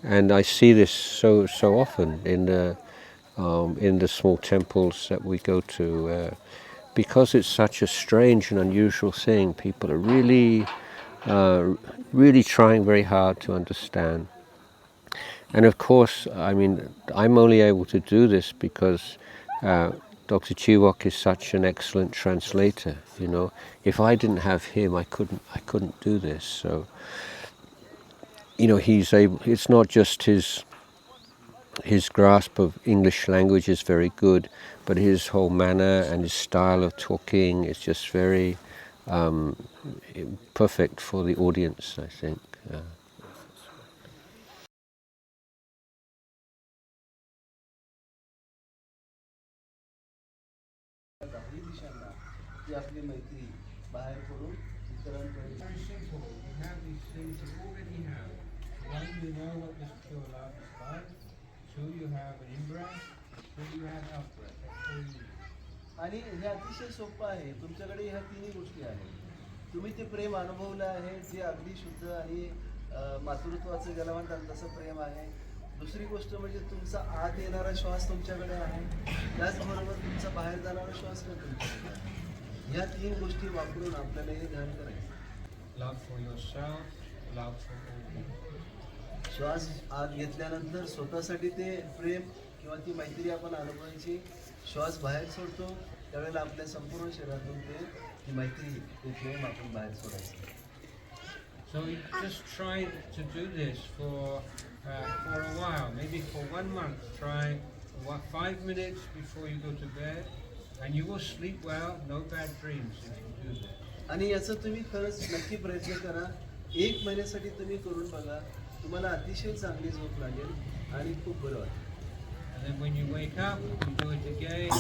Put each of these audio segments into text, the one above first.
And I see this so often in the small temples that we go to, because it's such a strange and unusual thing. People are uh, really trying very hard to understand. And of course, I mean, I'm only able to do this because uh, Dr. Chiwok is such an excellent translator. You know, if I didn't have him, I couldn't do this. So, you know, he's able. It's not just his grasp of English language is very good, but his whole manner and his style of talking is just very um, perfect for the audience, I think. Very simple. You have these things you already have. One, you know what this pure love is like. Two, you have an in-breath. Three, you have out-breath. That's all you need. आणि हे अतिशय सोपं आहे. तुमच्याकडे ह्या तिन्ही गोष्टी आहेत. तुम्ही ते प्रेम अनुभवलं आहे जे अगदी शुद्ध आणि मातृत्वाचं ज्याला म्हणतात तसं प्रेम आहे. दुसरी गोष्ट म्हणजे तुमचा आत येणारा श्वास तुमच्याकडे आहे, त्याचबरोबर तुमचा बाहेर जाणारा श्वास पण तुमच्याकडे आहे. ह्या तीन गोष्टी वापरून आपल्याला हे ध्यान करायचं. Love for yourself, love for all people. श्वास आत घेतल्यानंतर स्वतःसाठी ते प्रेम किंवा ती मैत्री आपण अनुभवायची. श्वास बाहेर सोडतो त्यावेळेला आपल्या संपूर्ण शरीरातून ती मैत्री ते प्रेम आपण बाहेर सोडायचं. So you just try to do this for a while, maybe for 1 month. Try 5 minutes before you go to bed, and you will sleep well. No bad dreams if you do this. आणि याचं तुम्ही खरंच नक्की प्रयत्न करा. 1 महिन्यासाठी तुम्ही करून बघा. तुम्हाला अतिशय चांगली झोप लागेल आणि खूप बरं वाटेल. And then when you wake up, you do it again,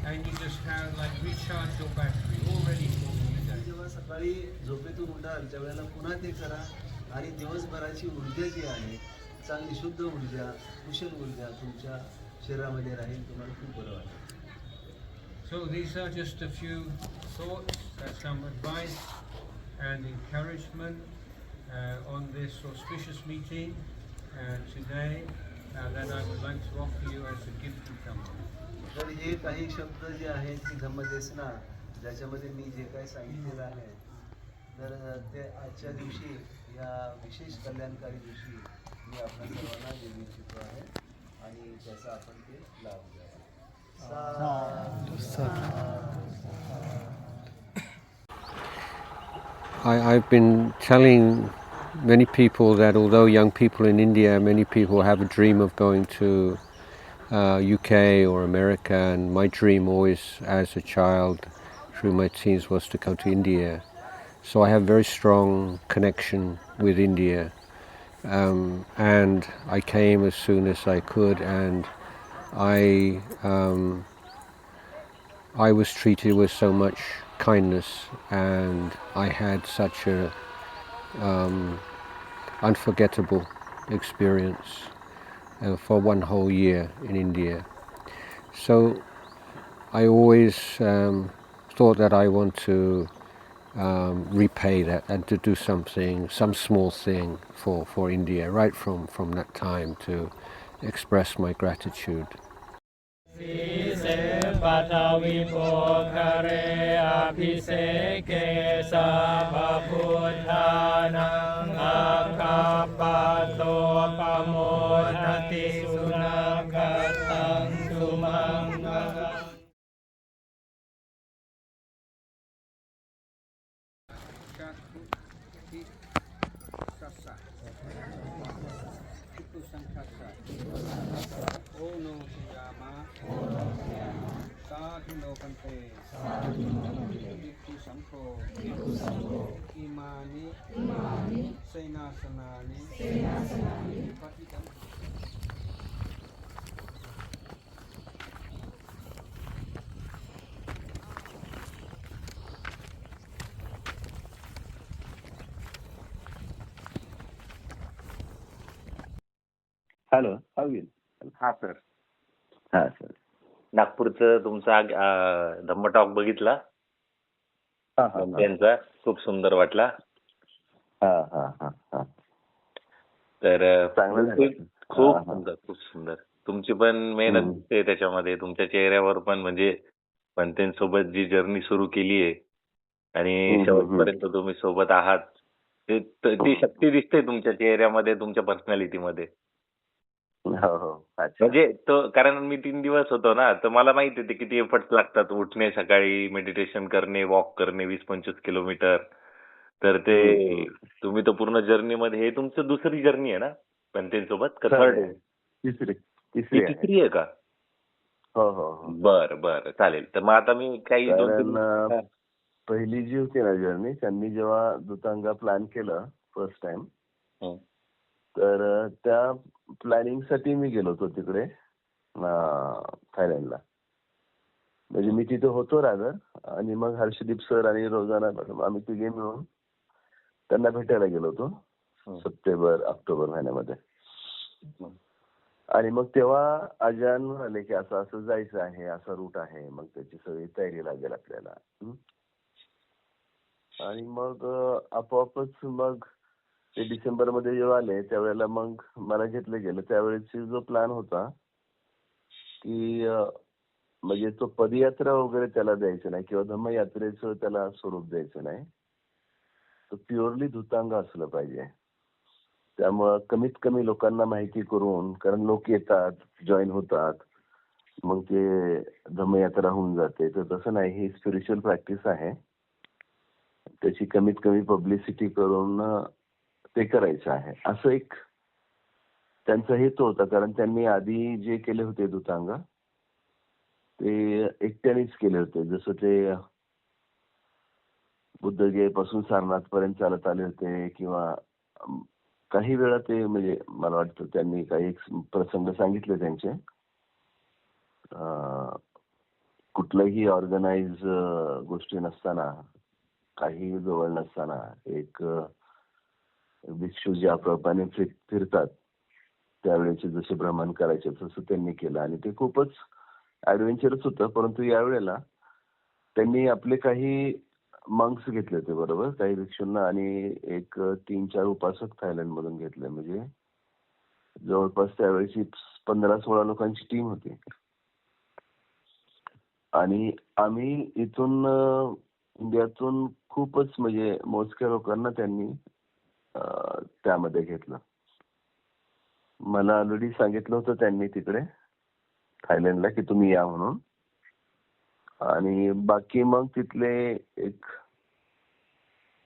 and you just have like recharge your battery, all ready for the day. जेव्हा सकाळी झोपेतून उठाल त्यावेळेला पुन्हा ते करा आणि दिवसभराची ऊर्जा जी आहे, चांगली शुद्ध ऊर्जा, कुशल ऊर्जा तुमच्या शरीरामध्ये राहील. तुम्हाला खूप बरं वाटेल. So these are just a few thoughts, some advice and encouragement on this auspicious meeting today that I would like to offer you as a gift to come. तर हे काही शब्द जे आहेत की धम्मदेसना ज्याच्यामध्ये मी जे काही सांगितलेलं आहे, तर ते आजच्या दिवशी या विशेष कल्याणकारी दिवशी मी आपल्या सर्वांना देऊ इच्छितो आहे आणि त्याचा आपण ते लाभ घ्यावा. I've been telling many people that although young people in India, many people have a dream of going to UK or America, and my dream always as a child through my teens was to go to India. So I have very strong connection with India, and I came as soon as I could, and I was treated with so much kindness, and I had such a unforgettable experience for 1 whole year in India. So I always thought that I want to repay that and to do something, some small thing for India right from that time to express my gratitude. สีเสปัทวิโภคะเรอภิเสเกสัพพุทธานังอาคาปะโตปะโมทติสุนัขตังสุมังคลัง Chakku ti sasa. Itu sangkasa. Ono siyama. Sadhu no kante. Bhikkhu sangho. Imani. Senasanani. Patitam. Hello हवील. हा sir. हा sir. नागपूरचं तुमचा धम्म talk बघितला त्यांचा, खूप सुंदर वाटला. हा हा हा हा तर चांगलं झालं. खूप हा, हा. सुंदर, खूप सुंदर. तुमची पण मेहनत हम्म. दिसते त्याच्यामध्ये. तुमच्या चेहऱ्यावर पण म्हणजे पंतेंसोबत जी जर्नी सुरू केली आहे आणि हम्म, हम्म, हम्म. शेवटपर्यंत तुम्ही सोबत आहात. ती शक्ती दिसते तुमच्या चेहऱ्यामध्ये, तुमच्या पर्सनॅलिटीमध्ये. हो हो, अच्छा. म्हणजे कारण मी 3 दिवस होतो ना, तर मला माहिती आहे ते किती एफर्ट्स लागतात. उठणे, सकाळी मेडिटेशन करणे, वॉक करणे 20-25 किलोमीटर. तर हम्म, ते हम्म. तुम्ही तर पूर्ण जर्नीमध्ये हे तुमचं दुसरी जर्नी आहे ना पंतेंसोबत का Third थर्ड आहे. आहे? तिसरी ही तिसरी आहे. तिसरी आहे का? हो हो हो. बरं, बरं. चालेल. तर मग आता मी काही 2-3 कारण पहिली जी होती ना जर्नी, त्यांनी जेव्हा दूतांगा प्लॅन केलं फर्स्ट टाइम, हं. तर त्या प्लॅनिंग साठी मी गेलो होतो तिकडे थायलंडला. म्हणजे मी तिथे होतो रादर, आणि मग हर्षदीप सर आणि रोजाना मॅडम आम्ही तिघे मिळून त्यांना भेटायला गेलो होतो सप्टेंबर ऑक्टोबर महिन्यामध्ये. हं. आणि मग तेव्हा अजान म्हणाले की असं असं जायचं आहे, असा रूट आहे, मग त्याची सगळी तयारी लागेल आपल्याला. आणि मग आपोआपच मग ते डिसेंबरमध्ये जेव्हा आले त्यावेळेला मग मला घेतलं गेलं. त्यावेळेचा जो प्लॅन होता की म्हणजे तो पदयात्रा वगैरे त्याला द्यायचं नाही किंवा धम्मयात्रेचं त्याला स्वरूप द्यायचं नाही. तो प्युअरली धुतांगा असलं पाहिजे. त्यामुळं कमीत कमी लोकांना माहिती करून, कारण लोक येतात, जॉईन होतात, मग ते धम्मयात्रा होऊन जाते. तर तसं नाही, ही स्पिरिच्युअल प्रॅक्टिस आहे. त्याची कमीत कमी पब्लिसिटी करून ते करायचं आहे, असं एक त्यांचा हेतू होता. कारण त्यांनी आधी जे केले होते धुतांगा ते एकट्यानेच केले होते. जसं ते बुद्धगयेपासून सारनाथ पर्यंत चालत आले होते, किंवा काही वेळा ते म्हणजे मला वाटतं त्यांनी काही एक प्रसंग सांगितले त्यांचे. कुठल्याही ऑर्गनाइज गोष्टी नसताना, काही जवळ नसताना एक भिक्षू ज्या प्रमाणे फिरतात त्यावेळेचे जसे भ्रमण करायचे तसं त्यांनी केलं, आणि ते खूपच ऍडव्हेंचरस होतं. परंतु यावेळेला त्यांनी आपले काही मंक्स घेतले होते बरोबर, काही भिक्षूंना, आणि एक 3-4 उपासक थायलंड मधून घेतले. म्हणजे जवळपास त्यावेळेची 15-16 लोकांची टीम होती. आणि आम्ही इथून इंडियातून खूपच म्हणजे मोजक्या लोकांना त्यांनी त्यामध्ये घेतलं. मला ऑलरेडी सांगितलं होतं त्यांनी तिकडे थायलंडला की तुम्ही या म्हणून, आणि बाकी मग तिथले एक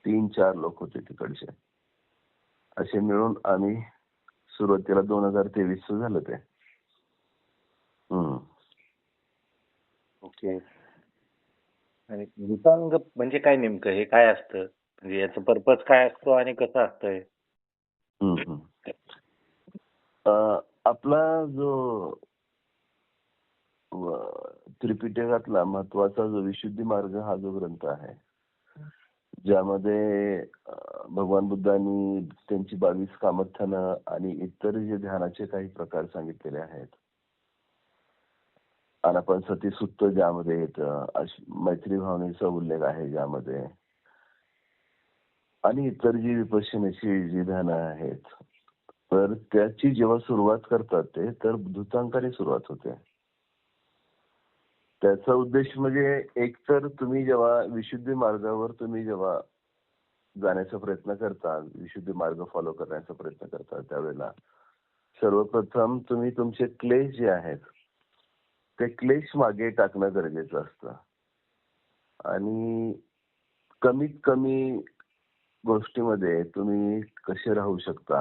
3-4 लोक होते तिकडचे. असे मिळून आम्ही सुरुवातीला 2023 झालं ते. ओके. आणि धुतांग म्हणजे काय नेमकं? हे काय असतं? म्हणजे याचा पर्पज काय असतो आणि कसं असतंय? आपला जो त्रिपिटकातला महत्वाचा जो विशुद्धी मार्ग हा जो ग्रंथ आहे, ज्यामध्ये भगवान बुद्धांनी त्यांची 22 कामस्थानं आणि इतर जे ध्यानाचे काही प्रकार सांगितलेले आहेत, आनापानसती सुत्त ज्यामध्ये येतं, मैत्री भावनेचा उल्लेख आहे ज्यामध्ये, आणि इतर जी विपश्यनाची जी ध्यानं आहेत, तर त्याची जेव्हा सुरुवात करतात ते तर धुतांकाने सुरुवात होते. त्याचा उद्देश म्हणजे एकतर तुम्ही जेव्हा विशुद्धी मार्गावर तुम्ही जेव्हा जाण्याचा प्रयत्न करता, विशुद्धी मार्ग फॉलो करण्याचा प्रयत्न करता, त्यावेळेला सर्वप्रथम तुम्ही तुमचे क्लेश जे आहेत ते क्लेश मागे टाकणं गरजेचं असतं. आणि कमीत कमी गोष्टीमध्ये तुम्ही कसे राहू शकता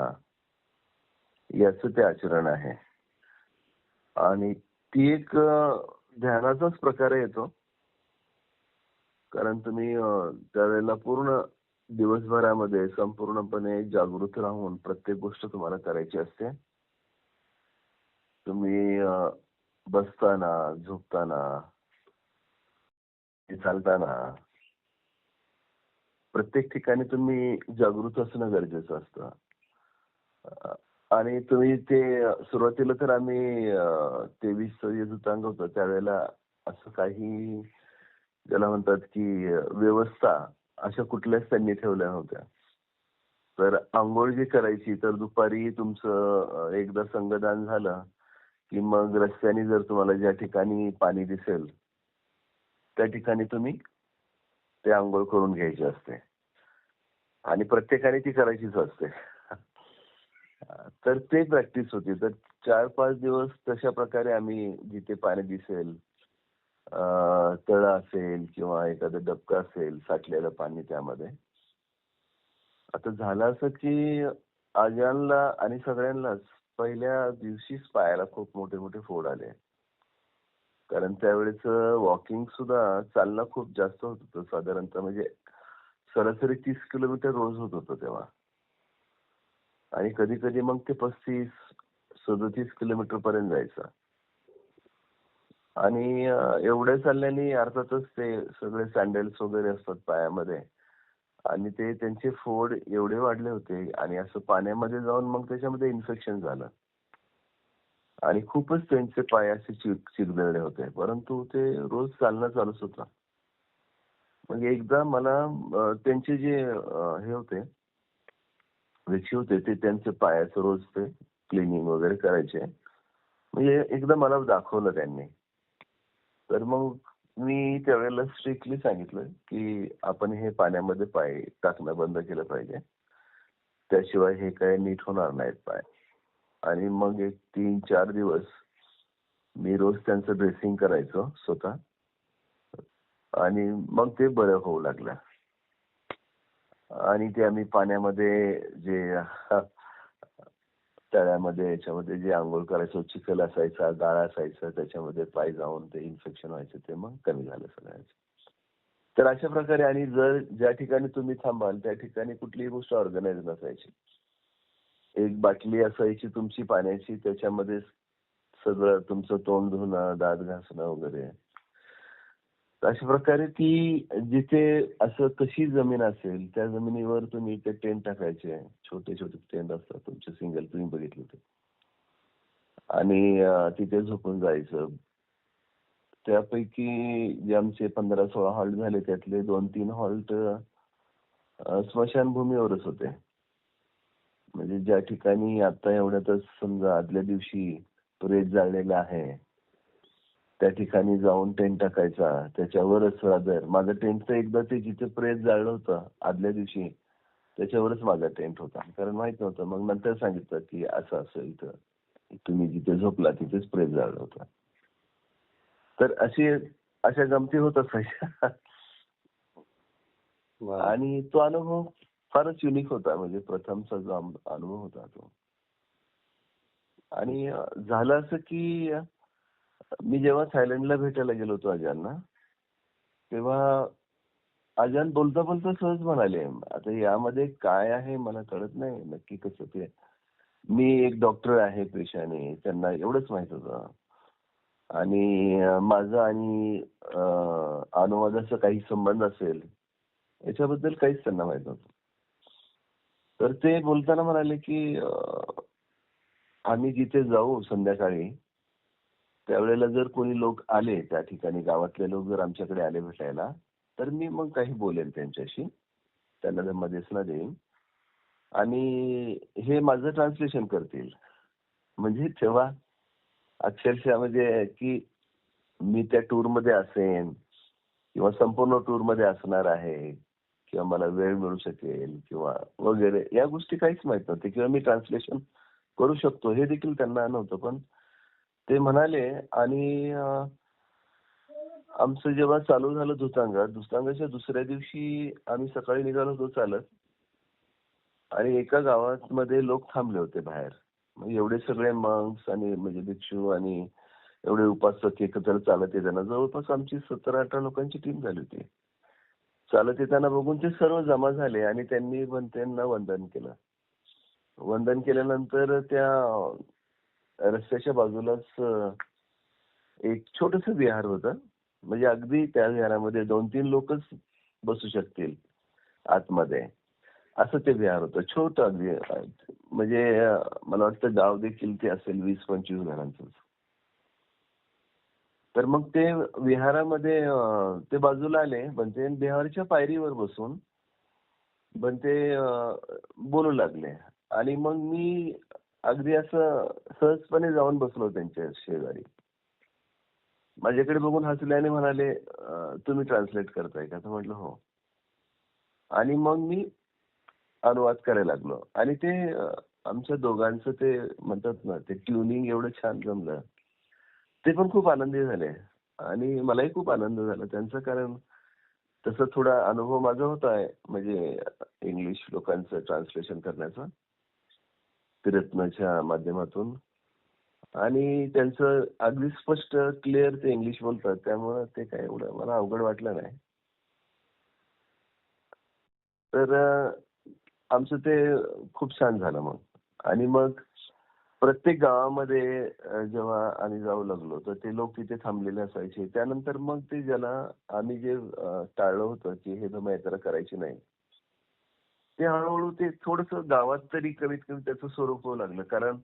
याचं ते आचरण आहे. आणि ती एक ध्यानाचाच प्रकार येतो. कारण तुम्ही त्यावेळेला पूर्ण दिवसभरामध्ये संपूर्णपणे जागृत राहून प्रत्येक गोष्ट तुम्हाला करायची असते. तुम्ही बसताना, झोपताना, चालताना प्रत्येक ठिकाणी तुम्ही जागृत असणं गरजेचं असतं. आणि तुम्ही ते सुरुवातीला तर आम्ही 23 जे धुतांग होतं त्यावेळेला असं काही ज्याला म्हणतात की व्यवस्था अशा कुठल्याच त्यांनी ठेवल्या नव्हत्या. तर आंघोळ जी करायची तर दुपारी तुमचं एकदा संगदान झालं की मग रस्त्याने जर तुम्हाला ज्या ठिकाणी पाणी दिसेल त्या ठिकाणी तुम्ही ते आंघोळ करून घ्यायची असते आणि प्रत्येकाने ती करायचीच असते. तर ते प्रॅक्टिस होती. तर 4-5 दिवस तशा प्रकारे आम्ही जिथे पाणी दिसेल, तळं असेल किंवा एखादं डबकं असेल साठलेलं पाणी त्यामध्ये. आता झालं असं की अजानला आणि सगळ्यांनाच पहिल्या दिवशीच पायाला खूप मोठे मोठे फोड आले. कारण त्यावेळेस वॉकिंग सुद्धा चालणं खूप जास्त होत होतं. साधारणतः म्हणजे सरासरी 30 किलोमीटर रोज होत होतं तेव्हा. आणि कधी कधी मग ते 35-37 किलोमीटर पर्यंत जायचं. आणि एवढ्या चालल्याने अर्थातच ते सगळे सँडल्स वगैरे असतात पायामध्ये आणि ते त्यांचे फोड एवढे वाढले होते आणि असं पाण्यामध्ये जाऊन मग त्याच्यामध्ये इन्फेक्शन झालं आणि खूपच त्यांचे पाय असे चिरदळले होते. परंतु ते रोज चालणं चालूच होतं. मग एकदा मला त्यांचे जे हे होते ऋषी होते ते त्यांचे पायाचं रोज ते क्लिनिंग वगैरे करायचे. म्हणजे एकदा मला दाखवलं त्यांनी. तर मग मी त्यावेळेला स्ट्रिक्टली सांगितलं की आपण हे पाण्यामध्ये पाय टाकणं बंद केलं पाहिजे. त्याशिवाय हे काय नीट होणार नाहीत पाय. आणि मग एक 3-4 दिवस मी रोज त्यांचं ड्रेसिंग करायचो स्वतः आणि मग ते बरं होऊ लागलं. आणि ते आम्ही पाण्यामध्ये जे तळ्यामध्ये याच्यामध्ये जे अंघोळ करायचो चिखल असायचा, गाळ असायचा त्याच्यामध्ये पाय जाऊन ते इन्फेक्शन व्हायचं ते मग कमी झालं सगळ्यांचं. तर अशा प्रकारे आणि जर ज्या ठिकाणी तुम्ही थांबाल त्या ठिकाणी कुठलीही गोष्ट ऑर्गनाइज नसायची. एक बाटली असायची तुमची पाण्याची त्याच्यामध्ये सगळं तुमचं तोंड धुणं, दात घासणं वगैरे. अशा प्रकारे ती जिथे असं कशी जमीन असेल त्या जमिनीवर तुम्ही ते टेंट टाकायचे. छोटे छोटे टेंट असतात तुमचे सिंगल तुम्ही बघितले ते. आणि तिथे झोपून जायचं. त्यापैकी जे आमचे 15-16 हॉल्ट झाले त्यातले 2-3 हॉल्ट स्मशानभूमीवरच होते. म्हणजे ज्या ठिकाणी आता एवढ्यातच समजा आदल्या दिवशी प्रेत जाळलेला आहे त्या ठिकाणी जाऊन टेंट टाकायचा. त्याच्यावरच रादर माझं टेंटचं एकदा ते जिथे प्रेत जाळलं होतं आदल्या दिवशी त्याच्यावरच माझा टेंट होता. कारण माहित नव्हतं. मग नंतर सांगितलं की असं असं इथं तुम्ही जिथे झोपला तिथेच प्रेत जाळलं होतं. तर अशा गमती होत असायच्या. आणि तो अनुभव फारच युनिक होता. म्हणजे प्रथमचा जो अनुभव होता तो. आणि झालं असं की मी जेव्हा थायलंडला भेटायला गेलो होतो अजानना तेव्हा अजान बोलता बोलता सहज म्हणाले, आता यामध्ये काय आहे मला कळत नाही नक्की कसं ते. मी एक डॉक्टर आहे पेशाने त्यांना एवढंच माहित होतं. आणि माझा आणि अनुवादाचा काही संबंध असेल याच्याबद्दल काहीच त्यांना माहित नव्हतं. तर ते बोलताना म्हणाले की आम्ही जिथे जाऊ संध्याकाळी त्यावेळेला जर कोणी लोक आले त्या ठिकाणी गावातले लोक जर आमच्याकडे आले भेटायला तर मी मग काही बोलेन त्यांच्याशी. त्यांना धम्मदेसना देईन आणि हे माझं ट्रान्सलेशन करतील. म्हणजे तेव्हा अक्षरशः म्हणजे की मी त्या टूरमध्ये असेन किंवा संपूर्ण टूरमध्ये असणार आहे किंवा मला वेळ मिळू शकेल किंवा वगैरे या गोष्टी काहीच माहित नव्हत्या किंवा मी ट्रान्सलेशन करू शकतो हे देखील त्यांना नव्हतं. पण ते म्हणाले आणि आमचं जेव्हा चालू झालं धुतांगाच्या दुसऱ्या दिवशी आम्ही सकाळी निघालो होतो चालत आणि एका गावामध्ये लोक थांबले होते बाहेर. मग एवढे सगळे मंक्स आणि म्हणजे भिक्षू आणि एवढे उपासक एकत्र चालत येताना जवळपास आमची 17-18 लोकांची टीम झाली होती. चालत येताना बघून ते सर्व जमा झाले आणि त्यांनी त्यांना वंदन केलं. वंदन केल्यानंतर त्या रस्त्याच्या बाजूलाच एक छोटंसं विहार होतं. म्हणजे अगदी त्या विहारामध्ये 2-3 लोकच बसू शकतील आतमध्ये असं ते विहार होतं. छोटं अगदी म्हणजे मला वाटतं गाव देखील ते असेल 20-25 घरांचं. तर मग ते विहारामध्ये ते बाजूला आले पण ते विहाराच्या पायरीवर बसून पण ते बोलू लागले आणि मग मी अगदी असं सहजपणे जाऊन बसलो त्यांच्या शेजारी. माझ्याकडे बघून हसले आणि म्हणाले, तुम्ही ट्रान्सलेट करताय का? तर म्हटलं हो. आणि मग मी अनुवाद करायला लागलो आणि ते आमच्या दोघांचं ते म्हणतात ना, ते ट्युनिंग एवढं छान जमलं. ते पण खूप आनंदी झाले आणि मलाही खूप आनंद झाला त्यांचा, कारण तसा थोडा अनुभव माझा होता म्हणजे इंग्लिश लोकांचं ट्रान्सलेशन करण्याचा रत्नाच्या माध्यमातून. आणि त्यांचं अगदी स्पष्ट क्लिअर ते इंग्लिश बोलतात, त्यामुळं ते काय एवढं मला अवघड वाटलं नाही. तर आमचं ते खूप छान झालं मग. आणि मग प्रत्येक गावामध्ये जेव्हा आम्ही जाऊ लागलो तर ते लोक तिथे थांबलेले असायचे. त्यानंतर मग ते ज्याला आम्ही जे टाळलं होतं की हे धर्मयात्रा करायची नाही, ते हळूहळू ते थोडंसं गावात तरी कमीत कमी त्याचं स्वरूप होऊ लागलं. कारण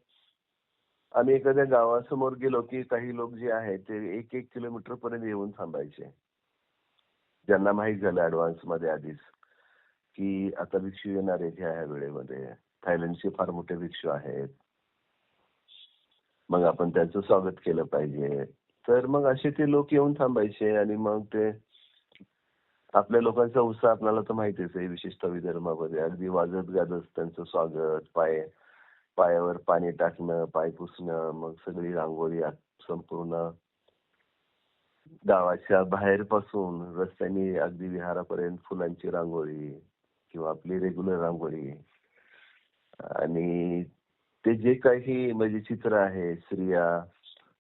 आम्ही एखाद्या गावासमोर गेलो की काही लोक जे आहेत ते 1-1 किलोमीटर पर्यंत येऊन थांबायचे. ज्यांना माहीत झालं ॲडव्हान्समध्ये आधीच की आता भिक्षू येणार आहेत ह्या वेळेमध्ये. थायलंडचे फार मोठे भिक्षू आहेत. मग आपण त्यांचं स्वागत केलं पाहिजे. तर मग असे ते लोक येऊन थांबायचे आणि मग ते आपल्या लोकांचा उत्साह आपल्याला तर माहितीच आहे, विशेषतः विदर्भामध्ये अगदी वाजत गाजत त्यांचं स्वागत, पायावर पाणी टाकणं, पाय पुसणं, मग सगळी रांगोळी संपूर्ण गावाच्या बाहेरपासून रस्त्याने अगदी विहारापर्यंत फुलांची रांगोळी किंवा आपली रेग्युलर रांगोळी. आणि ते जे काही म्हणजे चित्र आहे, स्त्रिया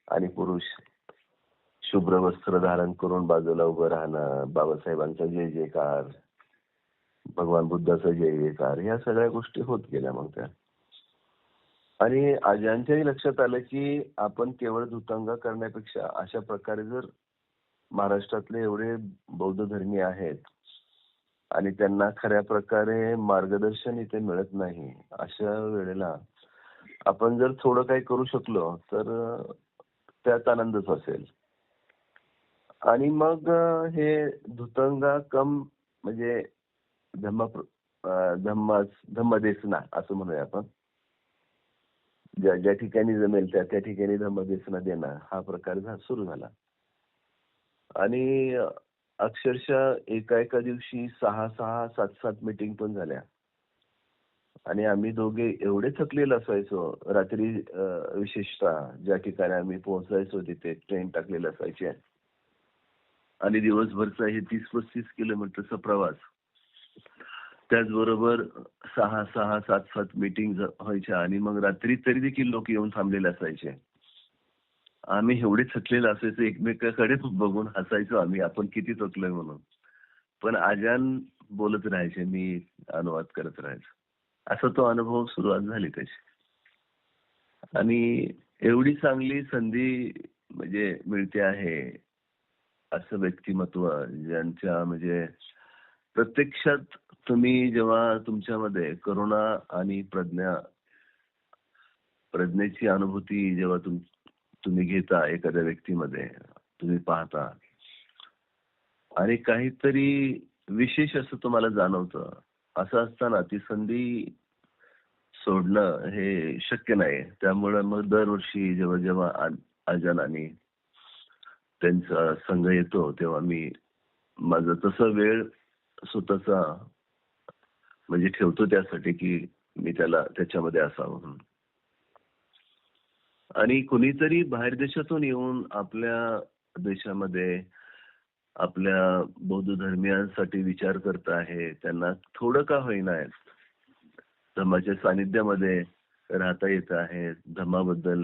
आणि पुरुष शुभ्र वस्त्र धारण करून बाजूला उभं राहणं, बाबासाहेबांचा जय जयकार, भगवान बुद्धाचा जय जयकार, ह्या सगळ्या गोष्टी होत गेल्या मग त्या. आणि आजांच्याही लक्षात आलं की आपण केवळ धुतंगा करण्यापेक्षा अशा प्रकारे जर महाराष्ट्रातले एवढे बौद्ध धर्मीय आहेत आणि त्यांना खऱ्या प्रकारे मार्गदर्शन इथे मिळत नाही, अशा वेळेला आपण जर थोडं काही करू शकलो तर त्यात आनंदच असेल. आणि मग हे धुतंगा कम म्हणजे धम्मदेसना असं म्हणूया आपण. ज्या ज्या ठिकाणी जमेल त्या त्या ठिकाणी धम्मदेसना देणं हा प्रकार सुरू झाला. आणि अक्षरशः एका दिवशी 6-6, 7-7 मीटिंग पण झाल्या. आणि आम्ही दोघे एवढे थकलेलो असायचो रात्री, विशेषतः ज्या ठिकाणी आम्ही पोहोचायचो तिथे ट्रेन टाकलेले असायचे आणि दिवसभरचा हे 30-35 किलोमीटरचा प्रवास, त्याचबरोबर 6-6, 7-7 मीटिंग व्हायच्या आणि मग रात्री तरी देखील लोक येऊन थांबलेले असायचे. आम्ही एवढे थकलेले असायचो, एकमेकाकडे बघून हसायचो आम्ही, आपण किती थकलोय म्हणून. पण आजान बोलत राहायचे, मी अनुवाद करत राहायचो. असा तो अनुभव सुरुवात झाली त्याची. आणि एवढी चांगली संधी म्हणजे मिळते आहे, असं व्यक्तिमत्व ज्यांच्या म्हणजे प्रत्यक्षात तुम्ही जेव्हा तुमच्यामध्ये करुणा आणि प्रज्ञेची अनुभूती जेव्हा तुम्ही घेता एखाद्या व्यक्तीमध्ये, तुम्ही पाहता आणि काहीतरी विशेष असं तुम्हाला जाणवतं, असं असताना ती संधी सोडणं हे शक्य नाही. त्यामुळे मग दरवर्षी जेव्हा जेव्हा आजान आणि त्यांचा संघ येतो तेव्हा मी माझा तसा वेळ स्वतःचा म्हणजे ठेवतो त्यासाठी की मी त्याच्यामध्ये असावं म्हणून. आणि कुणीतरी बाहेर देशातून येऊन आपल्या देशामध्ये आपल्या बौद्ध धर्मियांसाठी विचार करत आहे, त्यांना थोडं का होईना धम्माच्या सानिध्यामध्ये राहता येत आहे, धम्माबद्दल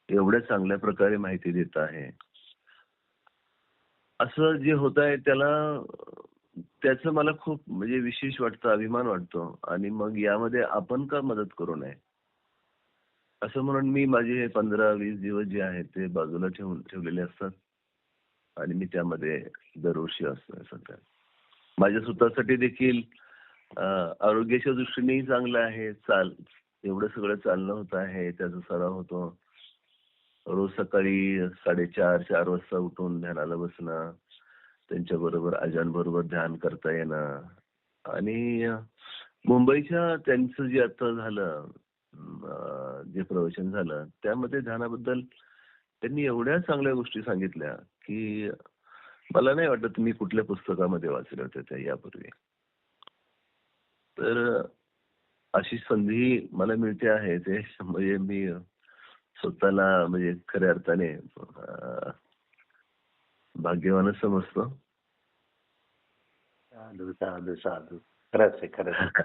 एवढ्या चांगल्या प्रकारे माहिती देत आहे, असं जे होत आहे त्याचं मला खूप म्हणजे विशेष वाटतं, अभिमान वाटतो. आणि मग यामध्ये आपण का मदत करू नये असं म्हणून मी माझे 15-20 दिवस जे आहेत ते बाजूला ठेवलेले असतात आणि मी त्यामध्ये दरवर्षी असतो. सध्या माझ्या स्वतःसाठी देखील आरोग्याच्या दृष्टीनेही चांगलं आहे. एवढं सगळं चालणं होत आहे, त्याचा सराव होतो. रोज सकाळी 4:30-4 वाजता उठून ध्यानाला बसणं, त्यांच्याबरोबर आजानबरोबर ध्यान करता येणं, आणि मुंबईच्या त्यांचं जे आता झालं जे प्रवचन झालं त्यामध्ये ध्यानाबद्दल त्यांनी एवढ्या चांगल्या गोष्टी सांगितल्या की मला नाही वाटत मी कुठल्या पुस्तकामध्ये वाचले होते त्या यापूर्वी. तर अशी संधी मला मिळते आहे ते म्हणजे मी स्वतःला म्हणजे खऱ्या अर्थाने भाग्यवानच समजतो. साधू साधू साधू. खरंच आहे खरंच.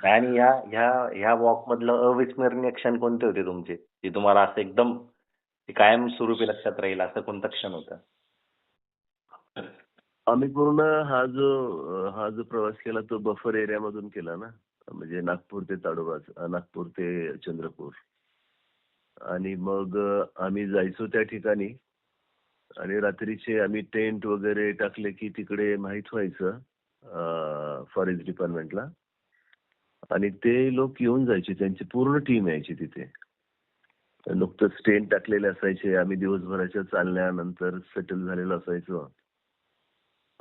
आणि ह्या वॉक मधलं अविस्मरणीय क्षण कोणते होते तुमचे, जे तुम्हाला असं एकदम कायम स्वरूपी लक्षात राहील असं कोणता क्षण होता? आम्ही पूर्ण हा जो प्रवास केला तो बफर एरियामधून केला ना, म्हणजे नागपूर ते ताडोबा, नागपूर ते चंद्रपूर. आणि मग आम्ही जायचो त्या ठिकाणी आणि रात्रीचे आम्ही टेंट वगैरे टाकले की तिकडे माहीत व्हायचं फॉरेस्ट डिपार्टमेंटला. आणि ते लोक येऊन जायचे, त्यांची पूर्ण टीम यायची तिथे. नुकतंच टेंट टाकलेले असायचे, आम्ही दिवसभराच्या चालण्यानंतर सेटल झालेलो असायचो.